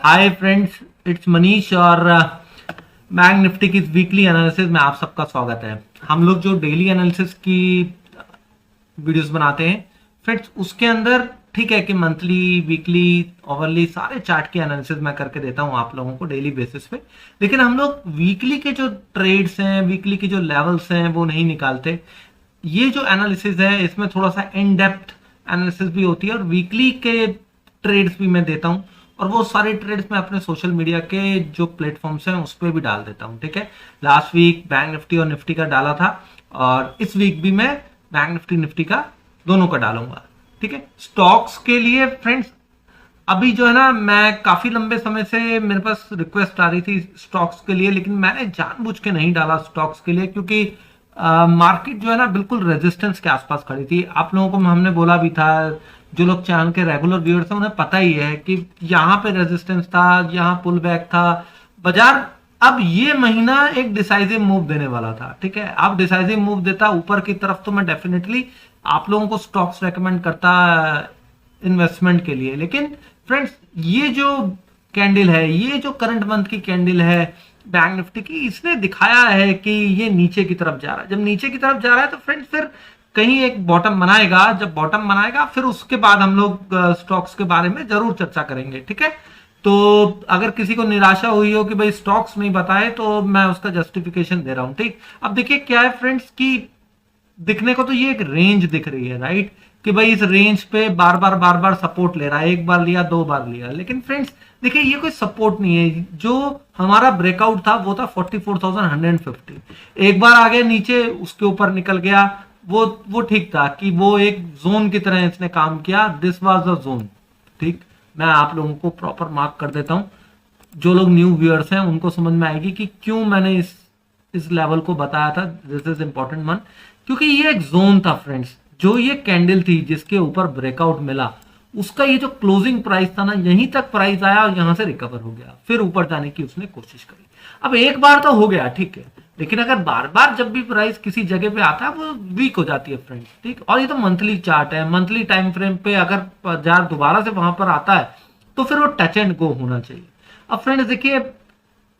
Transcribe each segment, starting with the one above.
Hi friends, it's Manish और bank Nifty की weekly analysis में आप सबका स्वागत है। हम लोग जो डेली एनालिसिस की वीडियोस बनाते हैं फ्रेंड्स, उसके अंदर ठीक है कि मंथली, वीकली, ओवरली सारे चार्ट की एनालिसिस मैं करके देता हूं आप लोगों को डेली बेसिस पे। लेकिन हम लोग वीकली के जो ट्रेड्स हैं, वीकली के जो लेवल्स हैं वो नहीं निकालते। ये जो एनालिसिस है इसमें थोड़ा सा इन डेप्थ एनालिसिस भी होती है और वीकली के ट्रेड्स भी मैं देता हूं। और वो सारे ट्रेड्स मैं अपने सोशल मीडिया के जो प्लेटफॉर्म्स हैं उस पर भी डाल देता हूं। ठीक है, लास्ट वीक बैंक निफ्टी और निफ्टी का डाला था और इस वीक भी मैं बैंक निफ्टी निफ्टी का दोनों का डालूंगा। ठीक है, स्टॉक्स के लिए फ्रेंड्स अभी जो है ना, मैं काफी लंबे समय से मेरे पास रिक्वेस्ट आ रही थी स्टॉक्स के लिए, लेकिन मैंने जानबूझ के नहीं डाला स्टॉक्स के लिए क्योंकि मार्केट जो है ना बिल्कुल रेजिस्टेंस के आसपास खड़ी थी। आप लोगों को हमने बोला भी था, जो लोग चैनल के रेगुलर व्यूअर्स हैं उन्हें पता ही है कि यहाँ पे रेजिस्टेंस था, यहाँ पुल बैक था। बाजार अब ये महीना एक डिसाइसिव मूव देने वाला था। ठीक है, अब डिसाइसिव मूव देता ऊपर की तरफ तो मैं डेफिनेटली आप लोगों को स्टॉक्स रेकमेंड करता इन्वेस्टमेंट के लिए। लेकिन फ्रेंड्स, ये जो कैंडल है, ये जो करंट मंथ की कैंडल है बैंक निफ्टी की, इसने दिखाया है कि ये नीचे की तरफ जा रहा है। जब नीचे की तरफ जा रहा है तो फ्रेंड्स फिर कहीं एक बॉटम बनाएगा। जब बॉटम बनाएगा फिर उसके बाद हम लोग स्टॉक्स के बारे में जरूर चर्चा करेंगे। ठीक है, तो अगर किसी को निराशा हुई हो कि भाई स्टॉक्स नहीं बताए, तो मैं उसका जस्टिफिकेशन दे रहा हूं। ठीक, अब देखिए क्या है फ्रेंड्स की दिखने को तो ये एक रेंज दिख रही है, राइट, कि भाई इस रेंज पे बार बार सपोर्ट ले रहा है। एक बार लिया, दो बार लिया, लेकिन फ्रेंड्स देखिए ये कोई सपोर्ट नहीं है। जो हमारा ब्रेकआउट था वो था 44,150। एक बार आगे नीचे उसके ऊपर निकल गया, वो ठीक था कि वो एक जोन की तरह इसने काम किया। This was a zone. ठीक, मैं आप लोगों को प्रॉपर मार्क कर देता हूं। जो लोग न्यू व्यूअर्स हैं उनको समझ में आएगी कि क्यों मैंने इस लेवल को बताया था। दिस इज इंपॉर्टेंट वन, क्योंकि ये एक जोन था फ्रेंड्स। जो ये कैंडल थी जिसके ऊपर ब्रेकआउट मिला, उसका ये जो क्लोजिंग प्राइस था ना, यहीं तक प्राइस आया और यहां से रिकवर हो गया, फिर ऊपर जाने की उसने कोशिश करी। अब एक बार तो हो गया, ठीक है, लेकिन अगर बार बार जब भी प्राइस किसी जगह पे आता है वो वीक हो जाती है फ्रेंड्स। ठीक, और ये तो मंथली चार्ट है, मंथली टाइम फ्रेम पे अगर बाजार दोबारा से वहां पर आता है तो फिर वो टच एंड गो होना चाहिए। अब फ्रेंड्स देखिए,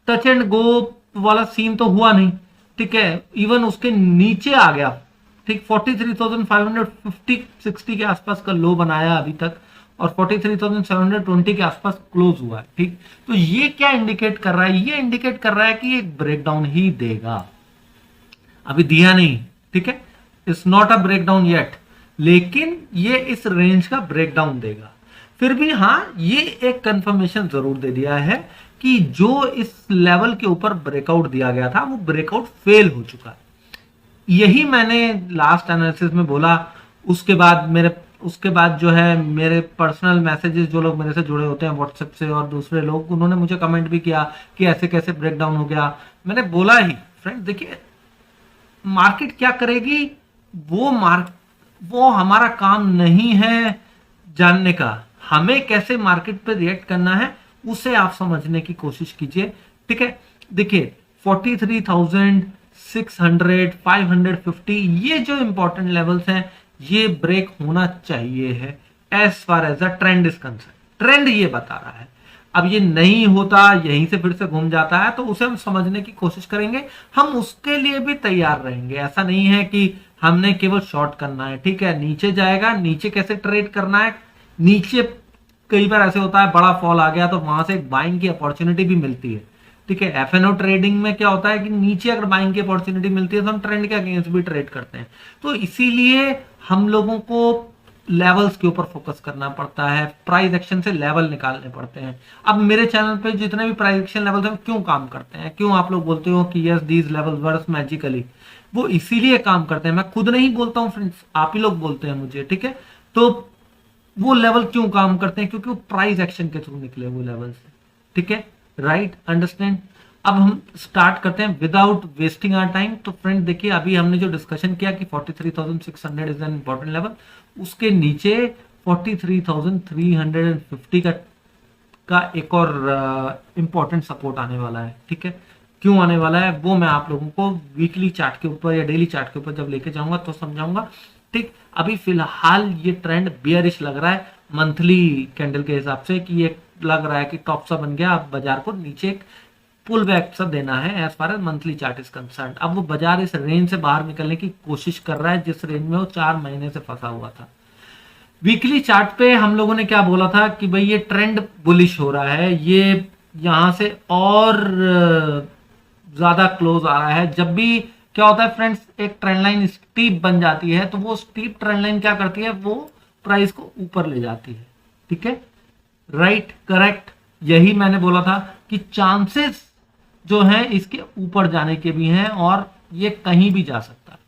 टच एंड गो वाला सीन तो हुआ नहीं। ठीक है, इवन उसके नीचे आ गया। ठीक, 43,550 60 के आसपास का लो बनाया अभी तक और 43,720 के आसपास क्लोज हुआ है। ठीक, तो ये क्या इंडिकेट कर रहा है? ये इंडिकेट कर रहा है कि एक ब्रेकडाउन ही देगा। अभी दिया नहीं, ठीक है, it's not a breakdown yet, लेकिन ये इस रेंज का ब्रेकडाउन देगा। फिर भी हाँ, ये एक कंफर्मेशन जरूर दे दिया है कि जो इस लेवल के ऊपर ब्रेकआउट दिया गया था वो ब्रेकआउट फेल हो चुका है। यही मैंने लास्ट एनालिसिस में बोला। उसके बाद जो है मेरे पर्सनल मैसेजेस, जो लोग मेरे से जुड़े होते हैं व्हाट्सएप से और दूसरे लोग, उन्होंने मुझे कमेंट भी किया कि ऐसे कैसे ब्रेकडाउन हो गया। मैंने बोला ही फ्रेंड, देखिए मार्केट क्या करेगी वो हमारा काम नहीं है जानने का। हमें कैसे मार्केट पे रिएक्ट करना है उसे आप समझने की कोशिश कीजिए। ठीक है, देखिए 43,600 550 ये जो इंपॉर्टेंट लेवल्स हैं ये ब्रेक होना चाहिए है as far as a trend is concern. Trend ये बता रहा है। अब ये नहीं होता, यहीं से फिर से घूम जाता है, तो उसे हम समझने की कोशिश करेंगे। हम उसके लिए भी तैयार रहेंगे। ऐसा नहीं है कि हमने केवल शॉर्ट करना है। ठीक है, नीचे जाएगा, नीचे कैसे ट्रेड करना है। नीचे कई बार ऐसे होता है, बड़ा फॉल आ गया तो वहां से एक बाइंग की अपॉर्चुनिटी भी मिलती है। ठीक है, एफएनओ ट्रेडिंग में क्या होता है कि नीचे अगर बाइंग की अपॉर्चुनिटी मिलती है तो हम ट्रेंड के अगेंस्ट भी ट्रेड करते हैं। तो इसीलिए हम लोगों को लेवल्स के ऊपर फोकस करना पड़ता है, प्राइस एक्शन से लेवल निकालने पड़ते हैं। अब मेरे चैनल पे जितने भी प्राइस एक्शन लेवल्स हैं क्यों काम करते हैं, क्यों आप लोग बोलते हो कि yes these levels work magically, वो इसीलिए काम करते हैं। मैं खुद नहीं बोलता हूँ फ्रेंड्स, आप ही लोग बोलते हैं मुझे। ठीक है, तो वो लेवल क्यों काम करते हैं? क्योंकि वो प्राइस एक्शन के थ्रू निकले वो लेवल्स। ठीक है, राइट, अंडरस्टैंड। अब हम स्टार्ट करते हैं विदाउट वेस्टिंग आवर टाइम। तो फ्रेंड देखिए, अभी हमने जो डिस्कशन किया कि 43,600 इज एन इंपॉर्टेंट लेवल, उसके नीचे 43,350 का एक और इंपॉर्टेंट सपोर्ट आने वाला है। ठीक है, क्यों आने वाला है वो मैं आप लोगों को वीकली चार्ट के ऊपर या डेली चार्ट के ऊपर जब लेके जाऊंगा तो समझाऊंगा। ठीक, अभी फिलहाल ये ट्रेंड बियरिश लग रहा है मंथली कैंडल के हिसाब से कि ये लग रहा है कि टॉप सा बन गया, अब बाजार को नीचे एक पुल बैक सा देना है as far as monthly chart is concern. अब वो बाजार इस रेंज से बाहर निकलने की कोशिश कर रहा है जिस रेंज में वो 4 महीने से फंसा हुआ था। वीकली चार्ट पे हम लोगों ने क्या बोला था कि भाई ये ट्रेंड बुलिश हो रहा है, ये यहां से और ज्यादा क्लोज आ रहा है। जब भी क्या होता है फ्रेंड्स, एक ट्रेंड लाइन स्टीप बन जाती है तो वो स्टीप ट्रेंड लाइन क्या करती है, वो प्राइस को ऊपर ले जाती है। ठीक है, राइट, करेक्ट, यही मैंने बोला था कि चांसेस जो हैं इसके ऊपर जाने के भी हैं और ये कहीं भी जा सकता है।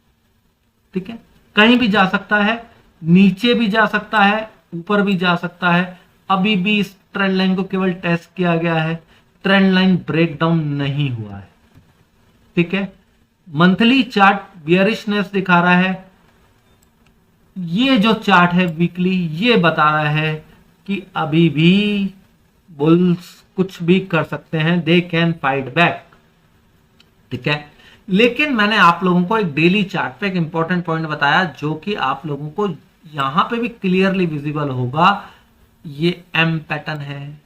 ठीक है, कहीं भी जा सकता है, नीचे भी जा सकता है, ऊपर भी जा सकता है। अभी भी इस ट्रेंड लाइन को केवल टेस्ट किया गया है, ट्रेंड लाइन ब्रेकडाउन नहीं हुआ है। ठीक है, मंथली चार्ट बियरिशनेस दिखा रहा है। ये जो चार्ट है वीकली, ये बता रहा है कि अभी भी बुल्स कुछ भी कर सकते हैं, दे कैन फाइट बैक। ठीक है, लेकिन मैंने आप लोगों को एक डेली चार्ट पे एक इंपॉर्टेंट पॉइंट बताया जो कि आप लोगों को यहां पे भी क्लियरली विजिबल होगा। ये एम पैटर्न है।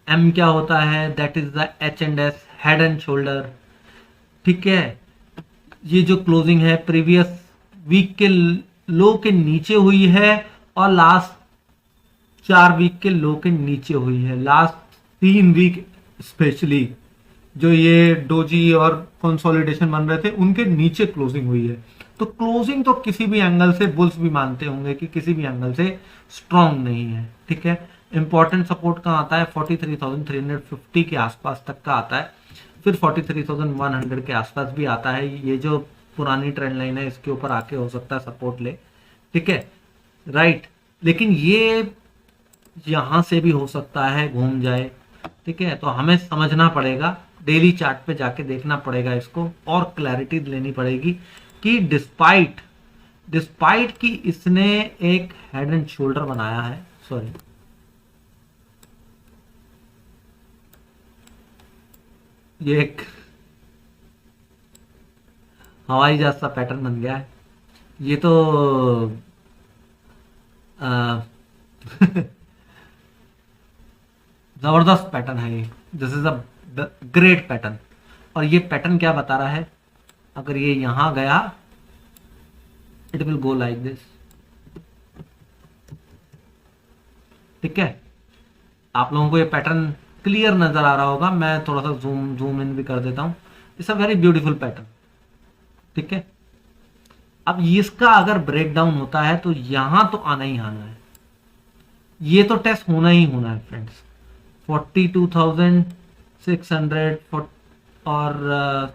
एम क्या होता है, that is the H and S, head and shoulder. ठीक है, ये जो क्लोजिंग है प्रीवियस वीक के लो के नीचे हुई है और लास्ट 4 वीक के लो के नीचे हुई है। लास्ट 3 वीक स्पेशली जो ये डोजी और कंसोलिडेशन बन रहे थे उनके नीचे क्लोजिंग हुई है। तो क्लोजिंग तो किसी भी एंगल से बुल्स भी मानते होंगे कि किसी भी एंगल से स्ट्रांग नहीं है। ठीक है, इंपॉर्टेंट सपोर्ट कहाँ आता है, 43,350 के आसपास तक का आता है, फिर 43,100 के आसपास भी आता है। ये जो पुरानी ट्रेंड लाइन है इसके ऊपर आके हो सकता है सपोर्ट ले। ठीक है, राइट, लेकिन ये यहां से भी हो सकता है घूम जाए। ठीक है, तो हमें समझना पड़ेगा, डेली चार्ट पे जाके देखना पड़ेगा इसको और क्लैरिटी लेनी पड़ेगी कि डिस्पाइट कि इसने एक हेड एंड शोल्डर बनाया है, सॉरी ये एक हवाई जहाज सा पैटर्न बन गया है। ये तो जबरदस्त पैटर्न है ये, this is a great pattern. और ये पैटर्न क्या बता रहा है, अगर ये यहां गया it will go like this. ठीक है, आप लोगों को ये पैटर्न क्लियर नजर आ रहा होगा, मैं थोड़ा सा जूम इन भी कर देता हूं। It's a very beautiful pattern. ठीक है, अब इसका अगर ब्रेक डाउन होता है तो यहां तो आना ही आना है, ये तो टेस्ट होना ही होना है फ्रेंड्स। 42,600 और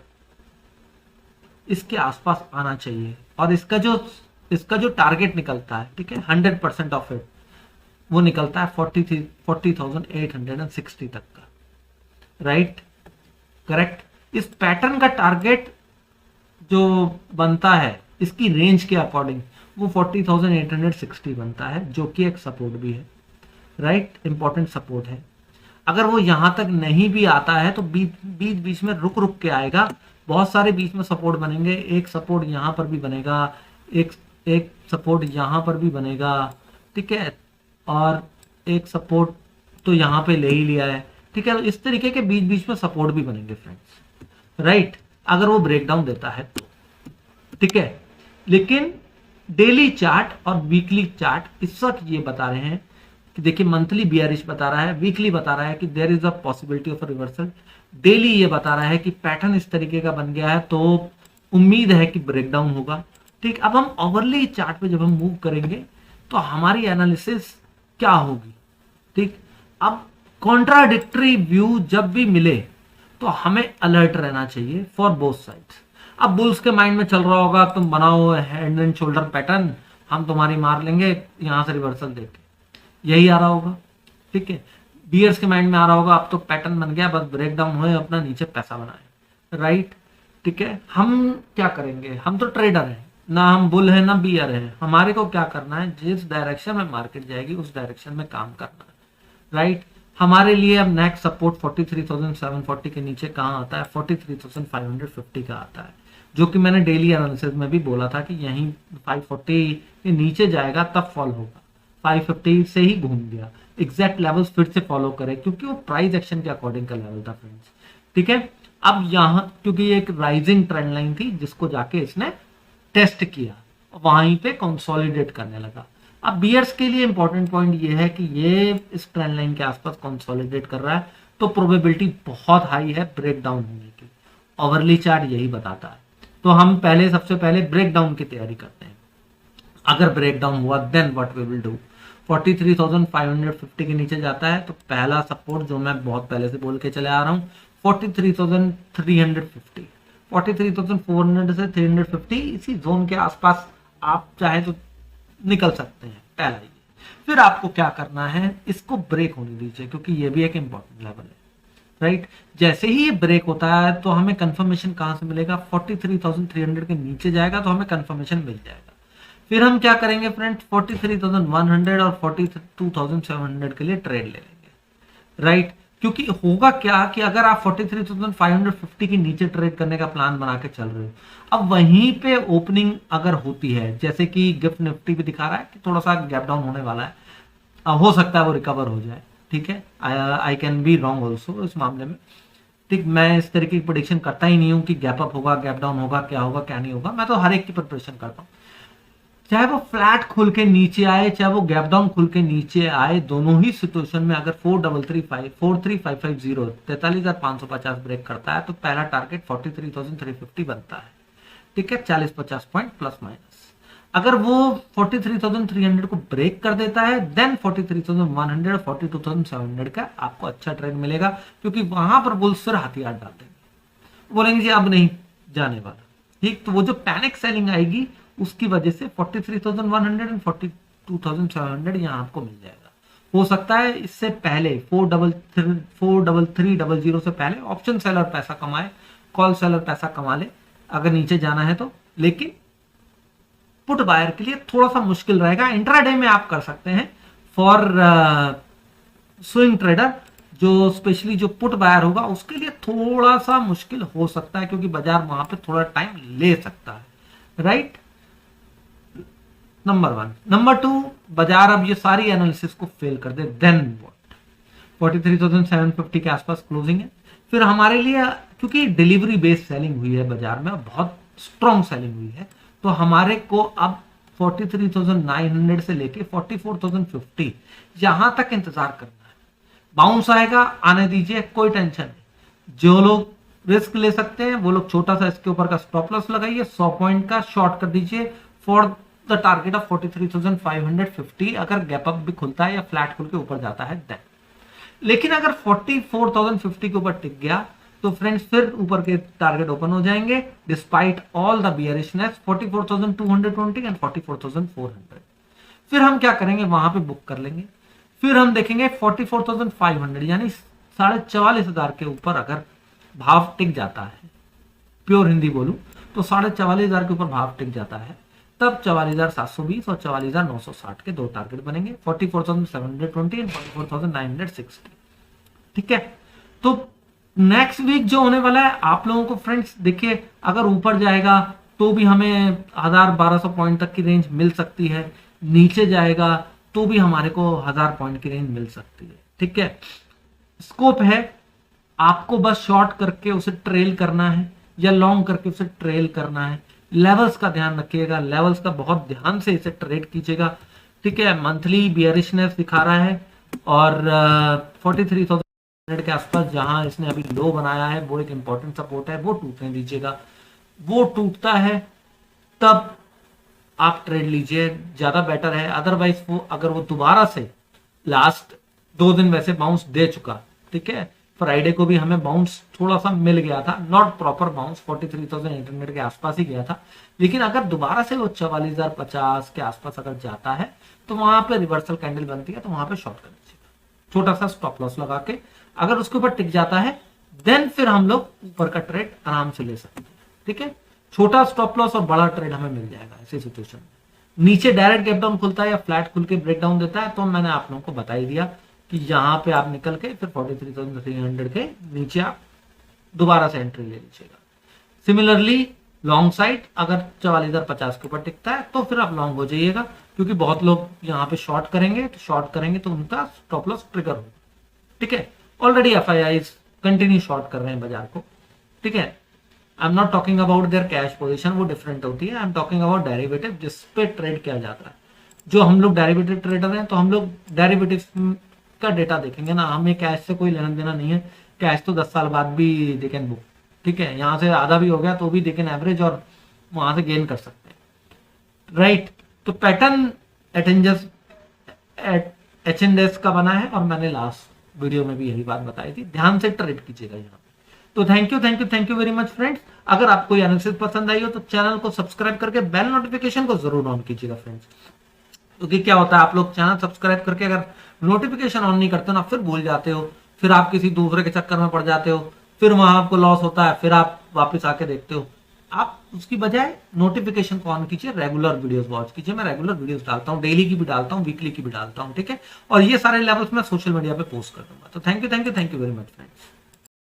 इसके आसपास आना चाहिए। और इसका जो टारगेट निकलता है, ठीक है, 100% ऑफ इट वो निकलता है 40,860 तक का। Right, correct. इस पैटर्न का टारगेट जो बनता है इसकी रेंज के अकॉर्डिंग वो 40,860 बनता है, जो कि एक सपोर्ट भी है। राइट, इंपॉर्टेंट सपोर्ट है। अगर वो यहां तक नहीं भी आता है तो बीच में रुक रुक के आएगा, बहुत सारे बीच में सपोर्ट बनेंगे। एक सपोर्ट यहां पर भी बनेगा, एक सपोर्ट यहां पर भी बनेगा। ठीक है, और एक सपोर्ट तो यहां पे ले ही लिया है। ठीक है, तो इस तरीके के बीच बीच में सपोर्ट भी बनेंगे फ्रेंड्स। राइट, अगर वो ब्रेक डाउन देता है तो। ठीक है, लेकिन डेली चार्ट और वीकली चार्ट इस वक्त ये बता रहे हैं कि देखिए, मंथली बियरिश बता रहा है, वीकली बता रहा है कि there is a possibility of a reversal. Daily ये बता रहा है कि पैटर्न इस तरीके का बन गया है तो उम्मीद है कि ब्रेकडाउन होगा। ठीक, अब हम ओवरली चार्ट पे जब हम मूव करेंगे तो हमारी एनालिसिस क्या होगी। ठीक, अब कॉन्ट्राडिक्टरी व्यू जब भी मिले तो हमें अलर्ट रहना चाहिए फॉर बोथ साइड्स। अब बुल्स के माइंड में चल रहा होगा तुम बनाओ हैंड एंड शोल्डर पैटर्न, हम तुम्हारी मार लेंगे यहां से रिवर्सल देके, यही आ रहा होगा। ठीक है, बियर्स के माइंड में आ रहा होगा अब तो पैटर्न बन गया, बस ब्रेक डाउन हुए, अपना नीचे पैसा बनाए। राइट, ठीक है, हम क्या करेंगे, हम तो ट्रेडर हैं ना, हम बुल है ना बियर है। हमारे को क्या करना है, जिस डायरेक्शन में मार्केट जाएगी उस डायरेक्शन में काम करना है। राइट, हमारे लिए अब नेक्स्ट सपोर्ट 43,740 के नीचे कहाँ आता है, 43,550 का आता है, जो कि मैंने डेली एनालिसिस में भी बोला था कि यहीं 540 के नीचे जाएगा तब फॉल होगा। 550 से ही घूम गया, एग्जैक्ट लेवल्स फिर से फॉलो करे क्योंकि वो प्राइस एक्शन के अकॉर्डिंग का लेवल था फ्रेंड्स। ठीक है, अब यहाँ क्योंकि ये एक राइजिंग ट्रेंड लाइन थी जिसको जाके इसने टेस्ट किया, वहीं पे कंसोलिडेट करने लगा। अब बियर्स के लिए इंपॉर्टेंट पॉइंट ये है कि ये इस ट्रेंड लाइन के आसपास कंसोलिडेट कर रहा है तो प्रोबेबिलिटी बहुत हाई है ब्रेक डाउन होने की। ओवरली चार्ट यही बताता है। तो हम सबसे पहले ब्रेक डाउन की तैयारी करते हैं। अगर ब्रेक डाउन हुआ then what we will do, 43,550 के नीचे जाता है तो पहला सपोर्ट जो मैं बहुत पहले से बोल के चले आ रहा हूँ 43,350, 43,400 से 350 इसी जोन के आसपास आप चाहे तो निकल सकते हैं। पहला ये, फिर आपको क्या करना है, इसको ब्रेक होने दीजिए क्योंकि ये भी एक इंपॉर्टेंट लेवल है, राइट। जैसे ही ये ब्रेक होता है तो हमें कंफर्मेशन कहां से मिलेगा, 43,300 के नीचे जाएगा तो हमें कंफर्मेशन मिल जाएगा। फिर हम क्या करेंगे फ्रेंड्स, 43,100 और 42,700 के लिए ट्रेड ले लेंगे, राइट। क्योंकि होगा क्या कि अगर आप 43,550 के नीचे ट्रेड करने का प्लान बना के चल रहे हो, अब वहीं पे ओपनिंग अगर होती है, जैसे कि गिफ्ट निफ्टी भी दिखा रहा है कि थोड़ा सा गैप डाउन होने वाला है, हो सकता है वो रिकवर हो जाए। ठीक है, I can be wrong also इस मामले में। ठीक, मैं इस तरीके की प्रेडिक्शन करता ही नहीं हूँ कि गैप अप होगा, गैप डाउन होगा, क्या होगा क्या नहीं होगा। मैं तो हर एक की प्रिपरेशन करता हूँ, चाहे वो फ्लैट खुल के नीचे आए, चाहे वो गैप डाउन खुल के नीचे आए, दोनों ही सिचुएशन में अगर 43,550 ब्रेक करता है तो पहला टारगेट 43,350 बनता है। ठीक है, 40-50 पॉइंट प्लस माइनस। अगर वो 43,300 को ब्रेक कर देता है देन 43,100 42,700 का आपको अच्छा ट्रेड मिलेगा क्योंकि वहां पर बुल्स फिर हथियार डाल देंगे, बोलेंगे जी अब नहीं जाने वाला। ठीक, तो वो जो पैनिक सेलिंग आएगी उसकी वजह से 43,100 एंड 42,700 यहाँ आपको मिल जाएगा। हो सकता है इससे पहले 43300 से पहले ऑप्शन सेलर पैसा कमाए, कॉल सेलर पैसा कमा ले अगर नीचे जाना है तो, लेकिन पुट बायर के लिए थोड़ा सा मुश्किल रहेगा। इंट्राडे में आप कर सकते हैं फॉर स्विंग ट्रेडर, जो स्पेशली जो पुट बायर होगा उसके लिए थोड़ा सा मुश्किल हो सकता है क्योंकि बाजार वहां पे थोड़ा टाइम ले सकता है, राइट। नंबर 1। नंबर 2, बाजार अब ये सारी एनालिसिस को फेल कर दे देन व्हाट, 43,750 के आसपास क्लोजिंग है। फिर हमारे लिए क्योंकि डिलीवरी बेस्ड सेलिंग हुई है बाजार में, बहुत स्ट्रॉन्ग सेलिंग हुई है, तो हमारे को अब 43,900 से लेके 44,050 यहां तक इंतजार करना है। बाउंस आएगा, आने दीजिए, कोई टेंशन नहीं। जो लोग रिस्क ले सकते हैं वो लोग छोटा सा इसके ऊपर का स्टॉप लॉस लगाइए, 100 पॉइंट का शॉर्ट कर दीजिए फॉर द टारगेट ऑफ 43,550 अगर गैप अप भी खुलता है या फ्लैट खुल के ऊपर जाता है देन। लेकिन अगर 44,050 के ऊपर टिक गया तो फ्रेंड्स फिर ऊपर के टारगेट ओपन हो जाएंगे डिस्पाइट ऑल द बियरिशनेस, 44,220 एंड 44,400। फिर हम क्या करेंगे, वहां पे बुक कर लेंगे। फिर हम देखेंगे 44,500 यानी 44,500 के ऊपर अगर भाव टिक जाता है, प्योर हिंदी बोलूं तो 44,500 के ऊपर भाव टिक जाता है, तब 44,720 और 44,960 के दो टारगेट बनेंगे, 44,720 एंड 44,960। ठीक है, तो नेक्स्ट वीक जो होने वाला है आप लोगों को फ्रेंड्स देखिए, अगर ऊपर जाएगा तो भी हमें 1,000-1,200 पॉइंट तक की रेंज मिल सकती है, नीचे जाएगा तो भी हमारे को 1,000 पॉइंट की रेंज मिल सकती है। ठीक है, स्कोप है, आपको बस शॉर्ट करके उसे ट्रेल करना है या लॉन्ग करके उसे ट्रेल करना है। लेवल्स का ध्यान रखिएगा, लेवल्स का बहुत ध्यान से इसे ट्रेड कीजिएगा। ठीक है, मंथली बियरिशनेस दिखा रहा है और 43,000 के आसपास जहां इसने अभी लो बनाया है वो एक इंपॉर्टेंट सपोर्ट है, वो टूटने दीजिएगा। वो टूटता है तब आप ट्रेड लीजिए, ज्यादा बेटर है। अदरवाइज वो अगर वो दोबारा से लास्ट 2 दिन वैसे बाउंस दे चुका, ठीक है, फ्राइडे को भी हमें बाउंस थोड़ा सा मिल गया था, नॉट प्रॉपर बाउंस, 43,800 के आसपास ही गया था, लेकिन अगर दोबारा से वो 44,050 के आसपास अगर जाता है तो वहां पे रिवर्सल कैंडल बनती है, तो वहां पे शॉर्ट कर दीजिएगा, छोटा सा स्टॉप लॉस लगा के। अगर उसके ऊपर टिक जाता है देन फिर हम लोग ऊपर का ट्रेड आराम से ले सकते हैं। ठीक है, छोटा स्टॉप लॉस और बड़ा ट्रेड हमें मिल जाएगा ऐसी सिचुएशन में। नीचे डायरेक्ट गैप डाउन खुलता है या फ्लैट खुल के ब्रेक डाउन देता है तो मैंने आप लोगों को बता ही दिया कि यहाँ पे आप निकल के फिर 43,300 के नीचे आप दोबारा से एंट्री ले लीजिएगा। सिमिलरली लॉन्ग साइड अगर 44,050 के ऊपर टिकता है तो फिर आप लॉन्ग हो जाइएगा, क्योंकि बहुत लोग यहाँ पे शॉर्ट करेंगे तो उनका स्टॉप लॉस ट्रिगर हो। ठीक है, ऑलरेडी एफआईआई कंटिन्यू शॉर्ट कर रहे हैं बाजार को। ठीक है, I am not talking about their cash position, वो डिफरेंट होती है। I am talking about derivative जिस पे ट्रेड किया जाता है। जो हम लोग डेरिवेटिव ट्रेडर हैं तो हम लोग डेरिवेटिव का डेटा देखेंगे ना, हमें कैश से कोई लेना देना नहीं है। कैश तो 10 साल बाद भी दे कैन बुक। ठीक है, यहाँ से आधा भी हो गया तो भी दे कैन एवरेज और वहां से गेन कर सकते हैं। राइट, तो पैटर्न एच एन एस का बना है और मैंने लास्ट वीडियो में भी यही बात बताई थी, ध्यान से ट्रेड कीजिएगा यहाँ। तो thank you very much friends. अगर आपको एनालिसिस पसंद आई हो तो चैनल को सब्सक्राइब करके बेल नोटिफिकेशन को जरूर ऑन कीजिएगा फ्रेंड्स, क्योंकि क्या होता है आप लोग चैनल सब्सक्राइब करके अगर नोटिफिकेशन ऑन नहीं करते ना, फिर भूल जाते हो, फिर आप किसी दूसरे के चक्कर में पड़ जाते हो, फिर वहां आपको लॉस होता है, फिर आप वापस आके देखते हो। आप उसकी बजाय नोटिफिकेशन को ऑन कीजिए, रेगुलर वीडियोस वॉच कीजिए। मैं रेगुलर वीडियोस डालता हूँ, डेली की भी डालता हूँ, वीकली की भी डालता हूँ। ठीक है, और ये सारे लेवल्स मैं सोशल मीडिया पे पोस्ट कर दूंगा। तो thank you very much friends.